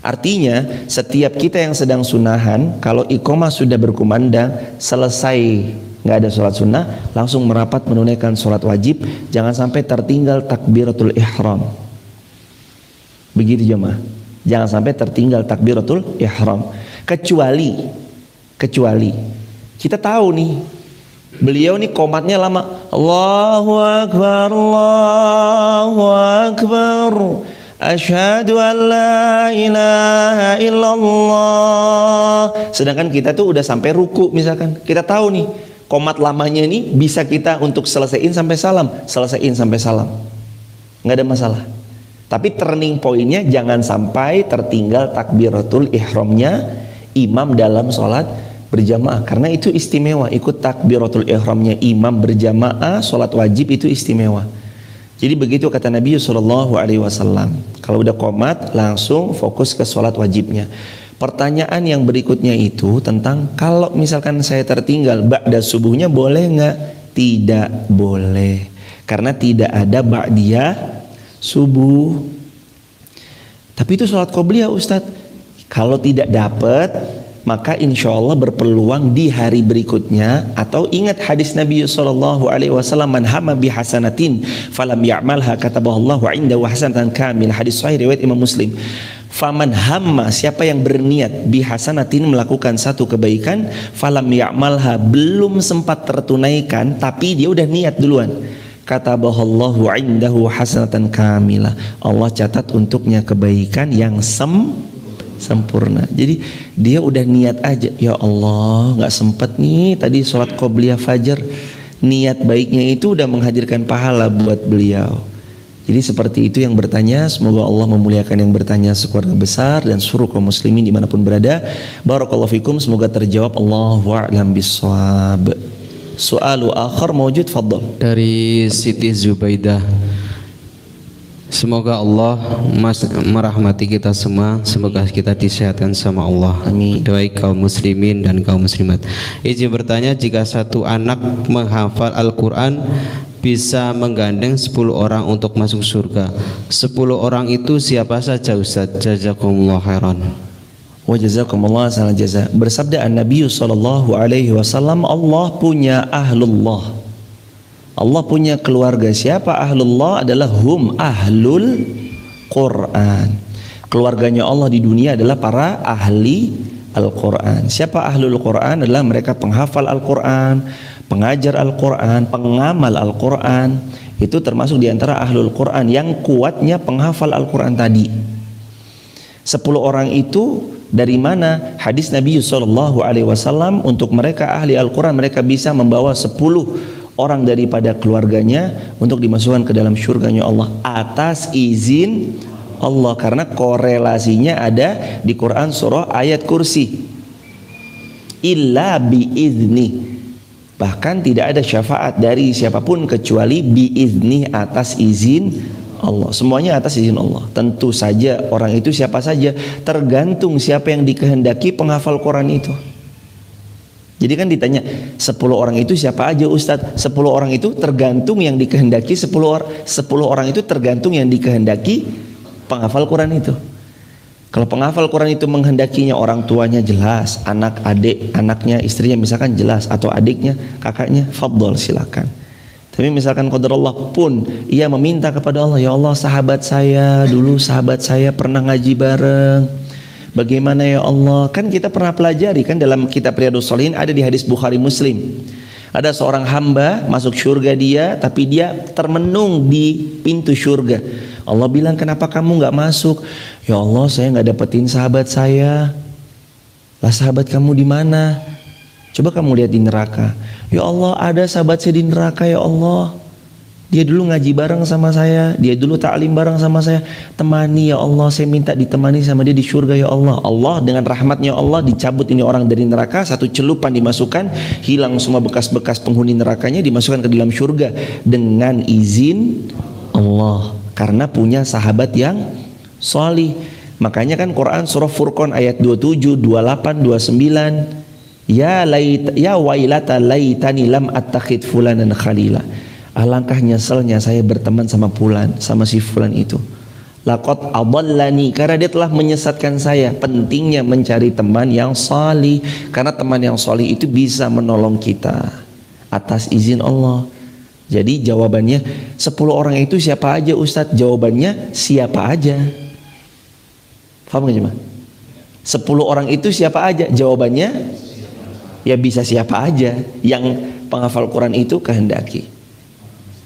S1: Artinya setiap kita yang sedang sunahan, kalau iqamah sudah berkumandang, selesai, nggak ada sholat sunnah, langsung merapat menunaikan sholat wajib. Jangan sampai tertinggal takbiratul ihram. Begitu jemaah. Jangan sampai tertinggal takbiratul ihram. Kecuali kita tahu nih, beliau nih komatnya lama. Allahu Akbar, Allahu Akbar, asyhadu an la ilaha illallah. Sedangkan kita tuh udah sampai ruku misalkan. Kita tahu nih komat lamanya ini bisa kita untuk selesaiin sampai salam. Nggak ada masalah. Tapi turning pointnya jangan sampai tertinggal takbiratul ihramnya imam dalam sholat berjamaah, karena itu istimewa. Ikut takbiratul ihramnya imam berjamaah sholat wajib itu istimewa. Jadi begitu kata Nabi SAW. Kalau udah qomat langsung fokus ke sholat wajibnya. Pertanyaan yang berikutnya itu tentang kalau misalkan saya tertinggal ba'da subuhnya boleh nggak? Tidak boleh, karena tidak ada ba'diyah subuh. Tapi itu sholat qobliyah Ustadz. Kalau tidak dapat, maka insya Allah berpeluang di hari berikutnya. Atau ingat hadis Nabi SAW, man hamma bi hasanatin falam ya'malha katabahallahu indahu hasanatan kamil. Hadis sahih riwayat Imam Muslim. Faman hamma, siapa yang berniat bi hasanatin, melakukan satu kebaikan, falam ya'malha, belum sempat tertunaikan tapi dia udah niat duluan, katabahallahu indahu hasanatan kamilah, Allah catat untuknya kebaikan yang sempurna. Jadi dia udah niat aja, ya Allah nggak sempet nih tadi sholat qobliyah fajar, niat baiknya itu udah menghadirkan pahala buat beliau. Jadi seperti itu yang bertanya. Semoga Allah memuliakan yang bertanya sekeluarga besar dan seluruh kaum muslimin dimanapun berada. Barakallahu fikum, semoga terjawab. Allahu a'lam bissawab. Soalu akhar mawjud, fadhal.
S2: Dari Siti Zubaidah. Semoga Allah merahmati kita semua. Semoga kita disehatkan sama Allah.
S1: Amin.
S2: Doai kaum muslimin dan kaum muslimat. Izin bertanya, jika satu anak menghafal Al-Quran bisa menggandeng 10 orang untuk masuk surga. 10 orang itu siapa saja Ustaz? Jazakumullah khairan.
S1: Wa jazakumullah salam jaza. Bersabda An-Nabi SAW, Allah punya ahlullah. Allah punya keluarga. Siapa ahlullah? Adalah hum ahlul Quran. Keluarganya Allah di dunia adalah para ahli Al-Quran. Siapa ahlul Quran? Adalah mereka penghafal Al-Quran, pengajar Al-Quran, pengamal Al-Quran. Itu termasuk diantara ahlul Quran. Yang kuatnya penghafal Al-Quran tadi. 10 orang itu dari mana? Hadis Nabi SAW, untuk mereka ahli Al-Quran, mereka bisa membawa 10 orang daripada keluarganya untuk dimasukkan ke dalam syurganya Allah atas izin Allah, karena korelasinya ada di Quran surah ayat kursi, illa biizni, bahkan tidak ada syafaat dari siapapun kecuali biizni, atas izin Allah. Semuanya atas izin Allah. Tentu saja orang itu siapa saja, tergantung siapa yang dikehendaki penghafal Quran itu. Jadi kan ditanya 10 orang itu siapa aja Ustadz? 10 orang itu tergantung yang dikehendaki 10 orang itu tergantung yang dikehendaki penghafal Quran itu. Kalau penghafal Quran itu menghendakinya orang tuanya jelas, anak adik, anaknya, istrinya misalkan jelas, atau adiknya, kakaknya, fadhol silakan. Tapi misalkan qadarullah pun ia meminta kepada Allah, ya Allah sahabat saya pernah ngaji bareng. Bagaimana ya Allah? Kan kita pernah pelajari kan dalam kitab Riyadhus Shalihin, ada di hadis Bukhari Muslim. Ada seorang hamba masuk surga dia, tapi dia termenung di pintu surga. Allah bilang, kenapa kamu nggak masuk? Ya Allah, saya nggak dapetin sahabat saya. Lah sahabat kamu di mana? Coba kamu lihat di neraka. Ya Allah, ada sahabat saya di neraka ya Allah. Dia dulu ngaji bareng sama saya, dia dulu ta'lim bareng sama saya. Temani ya Allah, saya minta ditemani sama dia di surga ya Allah. Allah dengan rahmatnya Allah dicabut ini orang dari neraka, satu celupan dimasukkan, hilang semua bekas-bekas penghuni nerakanya, dimasukkan ke dalam surga dengan izin Allah, karena punya sahabat yang sholih. Makanya kan Quran surah Furqan ayat 27, 28, 29, ya wailata laitani lam attakhid fulanan khalila. Alangkah nyeselnya saya berteman sama fulan, sama si fulan itu. Laqad adallani, karena dia telah menyesatkan saya. Pentingnya mencari teman yang salih, karena teman yang salih itu bisa menolong kita atas izin Allah. Jadi jawabannya 10 orang itu siapa aja Ustadz? Jawabannya siapa aja. Paham gak cuma? 10 orang itu siapa aja? Jawabannya ya bisa siapa aja yang penghafal Quran itu kehendaki.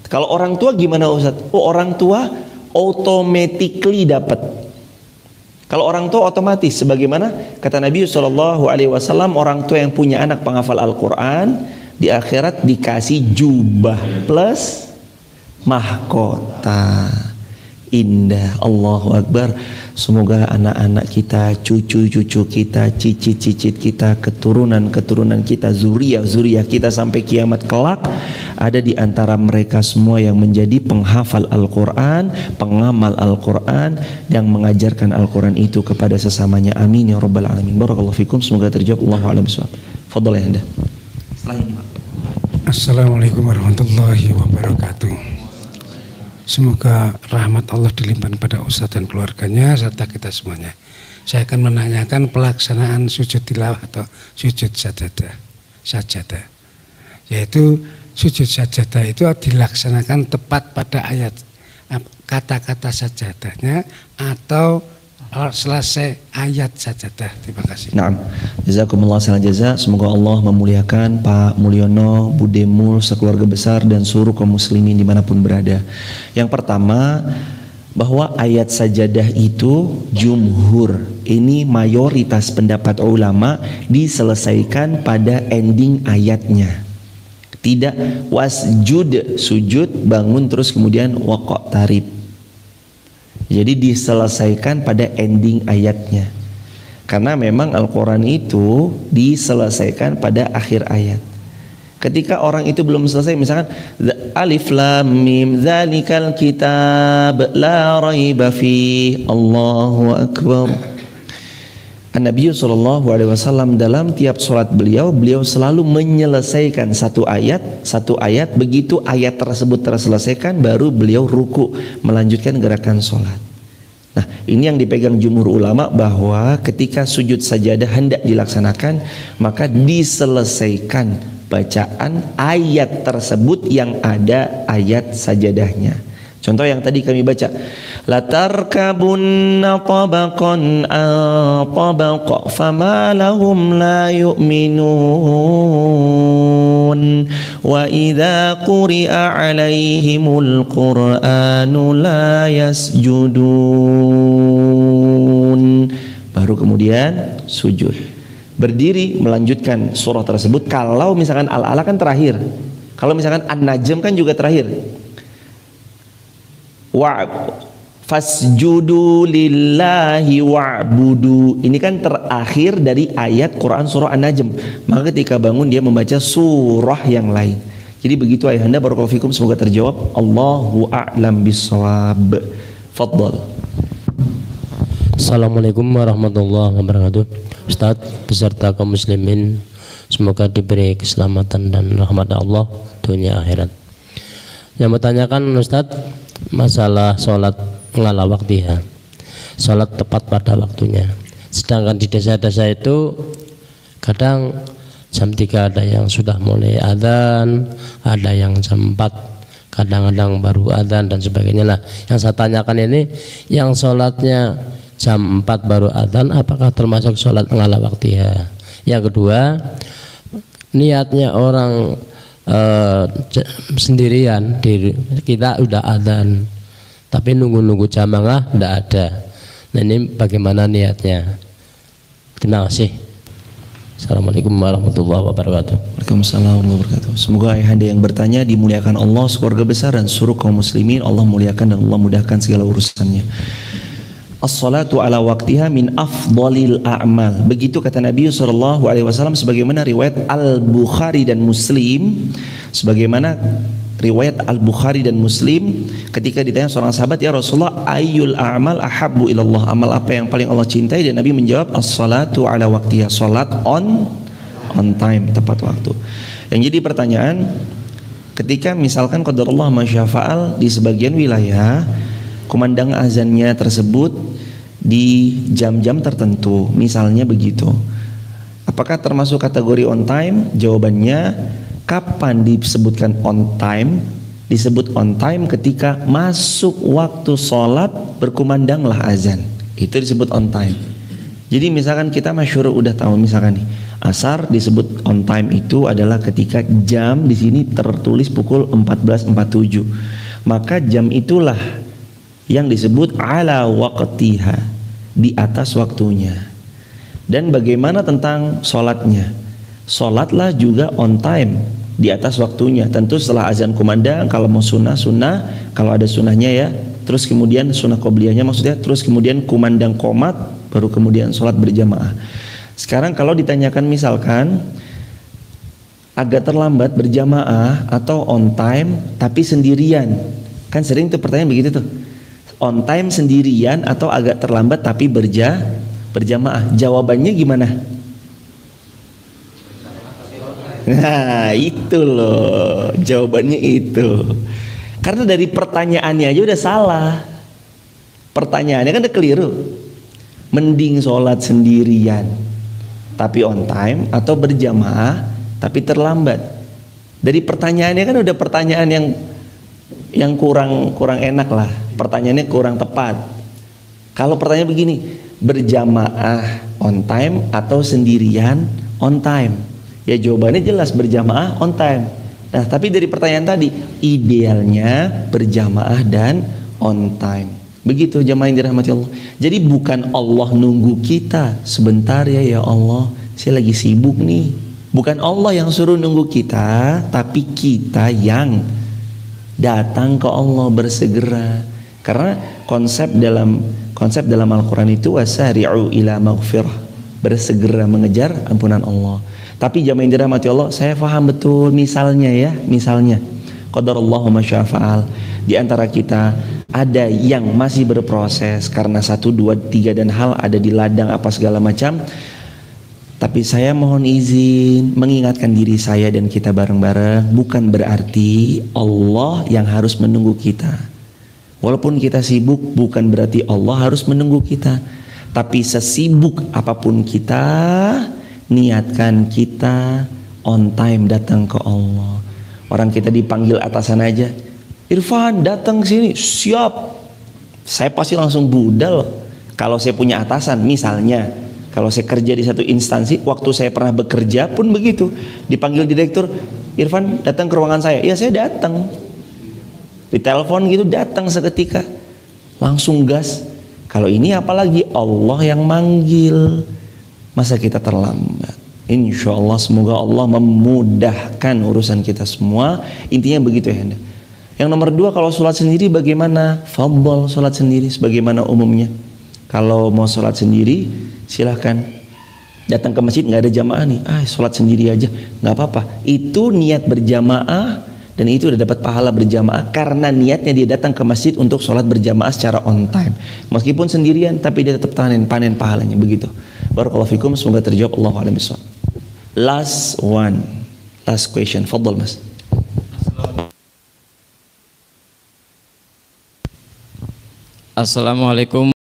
S1: Kalau orang tua gimana Ustadz? Oh, orang tua automatically dapat. Kalau orang tua otomatis, sebagaimana kata Nabi SAW, orang tua yang punya anak penghafal Al-Quran di akhirat dikasih jubah plus mahkota. indah. Allahu Akbar. Semoga anak-anak kita, cucu-cucu kita, cicit-cicit kita, keturunan-keturunan kita, zuriat-zuriat kita sampai kiamat kelak ada di antara mereka semua yang menjadi penghafal Al-Quran, pengamal Al-Quran, yang mengajarkan Al-Quran itu kepada sesamanya. Amin ya rabbal alamin. Barakallahu fikum. Semoga terjawab. Allahu a'lam bishawab. Fadhal ya Anda.
S3: Assalamualaikum warahmatullahi wabarakatuh. Semoga rahmat Allah dilimpahkan pada Ustadz dan keluarganya serta kita semuanya. Saya akan menanyakan pelaksanaan sujud tilawah atau sujud sajadah. Yaitu sujud sajadah itu dilaksanakan tepat pada ayat kata-kata sajadahnya atau selesai ayat sajadah. Terima kasih.
S1: Naam. Jazakumullah khairan jaza. Semoga Allah memuliakan Pak Mulyono, Bu Demul, sekeluarga besar dan seluruh kaum muslimin dimanapun berada. Yang pertama, bahwa ayat sajadah itu jumhur, ini mayoritas pendapat ulama, diselesaikan pada ending ayatnya. Tidak wasjud, sujud, bangun terus kemudian waqa' tarib. Jadi diselesaikan pada ending ayatnya. Karena memang Al-Quran itu diselesaikan pada akhir ayat. Ketika orang itu belum selesai, misalkan alif lam mim dzalikal kitab la raiba fi, Allahu akbar. Nabi sallallahu alaihi wasallam dalam tiap salat beliau selalu menyelesaikan satu ayat, begitu ayat tersebut terselesaikan baru beliau ruku melanjutkan gerakan salat. Nah, ini yang dipegang jumhur ulama, bahwa ketika sujud sajadah hendak dilaksanakan maka diselesaikan bacaan ayat tersebut yang ada ayat sajadahnya. Contoh yang tadi kami baca, latarkabunna tabaqan tabaqa fama lahum la yu'minun wa idza quri'a 'alaihimul qur'anu la yasjudun. Baru kemudian sujud, berdiri melanjutkan surah tersebut. Kalau misalkan Al-Ala kan terakhir, kalau misalkan An-Najm kan juga terakhir. Fasjudu lillahi wa'budu, ini kan terakhir dari ayat Quran surah An-Najm. Maka ketika bangun dia membaca surah yang lain. Jadi begitu ayahanda. Barakallahu fikum. Semoga terjawab. Allahu a'lam bissawab. Fadhal.
S4: Assalamualaikum warahmatullahi wabarakatuh. Ustaz beserta kaum muslimin, semoga diberi keselamatan dan rahmat Allah dunia akhirat. Yang bertanyakan Ustaz masalah sholat ngala waktiha, sholat tepat pada waktunya. Sedangkan di desa-desa itu kadang jam 3 ada yang sudah mulai adzan, ada yang jam 4, kadang-kadang baru adzan dan sebagainya lah. Yang saya tanyakan ini, yang sholatnya jam 4 baru adzan, apakah termasuk sholat ngala waktiha? Yang kedua, niatnya orang sendirian, kita udah adzan tapi nunggu-nunggu jamaah tidak ada. Nah, ini bagaimana niatnya? Terima kasih. Assalamualaikum warahmatullahi wabarakatuh.
S1: Waalaikumsalam warahmatullahi wabarakatuh. Semoga ayahanda yang bertanya dimuliakan Allah, keluarga besar dan seluruh kaum muslimin Allah muliakan dan Allah mudahkan segala urusannya. As-salatu ala waqtiha min afdalil a'mal. Begitu kata Nabi sallallahu alaihi wasallam sebagaimana riwayat Al-Bukhari dan Muslim. Sebagaimana riwayat Al-Bukhari dan Muslim, ketika ditanya seorang sahabat, ya Rasulullah, ayyul a'mal ahabbu ilallah, amal apa yang paling Allah cintai? Dan Nabi menjawab, as-salatu ala waqtiha, salat on time, tepat waktu. Yang jadi pertanyaan, ketika misalkan qadarullah masyafa'al di sebagian wilayah kumandang azannya tersebut di jam-jam tertentu, misalnya begitu, apakah termasuk kategori on time? Jawabannya, kapan disebutkan on time? Disebut on time ketika masuk waktu sholat berkumandanglah azan, itu disebut on time. Jadi misalkan kita masyhur udah tahu, misalkan nih asar disebut on time itu adalah ketika jam di sini tertulis pukul 14.47, maka jam itulah yang disebut ala waqtiha, di atas waktunya. Dan bagaimana tentang sholatnya? Sholatlah juga on time, di atas waktunya. Tentu setelah azan kumandang, kalau mau sunnah, kalau ada sunnahnya ya terus kemudian sunnah qobliyahnya maksudnya, terus kemudian kumandang qomat, baru kemudian sholat berjamaah. Sekarang kalau ditanyakan misalkan agak terlambat berjamaah atau on time tapi sendirian, kan sering tuh pertanyaan begitu tuh, on time sendirian atau agak terlambat tapi berjamaah, jawabannya gimana? Nah itu loh jawabannya itu. Karena dari pertanyaannya aja udah salah. Pertanyaannya kan udah keliru. Mending sholat sendirian tapi on time atau berjamaah tapi terlambat. Dari pertanyaannya kan udah pertanyaan yang kurang enak lah. Pertanyaannya kurang tepat. Kalau pertanyaan begini, berjamaah on time atau sendirian on time? Ya jawabannya jelas berjamaah on time. Nah tapi dari pertanyaan tadi, idealnya berjamaah dan on time. Begitu jamaah yang dirahmati Allah. Jadi bukan Allah nunggu kita, sebentar ya Allah, saya lagi sibuk nih. Bukan Allah yang suruh nunggu kita, tapi kita yang datang ke Allah bersegera. Karena konsep dalam Al-Quran itu wasari'u ila maghfirah, bersegera mengejar ampunan Allah. Tapi jamaah yang dirahmati Allah, saya paham betul misalnya qadarallahu ma syaa fa'al. Di antara kita ada yang masih berproses karena 1, 2, 3 dan hal ada di ladang apa segala macam. Tapi saya mohon izin mengingatkan diri saya dan kita bareng-bareng, bukan berarti Allah yang harus menunggu kita. Walaupun kita sibuk, bukan berarti Allah harus menunggu kita. Tapi sesibuk apapun kita, niatkan kita on time datang ke Allah. Orang kita dipanggil atasan aja, Irfan datang sini, siap. Saya pasti langsung budal. Kalau saya punya atasan, misalnya kalau saya kerja di satu instansi, waktu saya pernah bekerja pun begitu, dipanggil direktur, Irfan datang ke ruangan saya, ya saya datang. Ditelepon gitu datang seketika, langsung gas. Kalau ini apalagi Allah yang manggil, masa kita terlambat? Insya Allah semoga Allah memudahkan urusan kita semua. Intinya begitu ya Anda. Yang nomor 2, kalau sholat sendiri bagaimana? Fadhol sholat sendiri sebagaimana umumnya. Kalau mau sholat sendiri silahkan datang ke masjid, nggak ada jamaah nih, sholat sendiri aja nggak apa-apa. Itu niat berjamaah dan itu udah dapat pahala berjamaah karena niatnya dia datang ke masjid untuk sholat berjamaah secara on time. Meskipun sendirian tapi dia tetap panen pahalanya begitu. Barakallahu fikum, semoga terjawab. Allahu a'lam bishawab. Last question, fadhol Mas.
S5: Assalamualaikum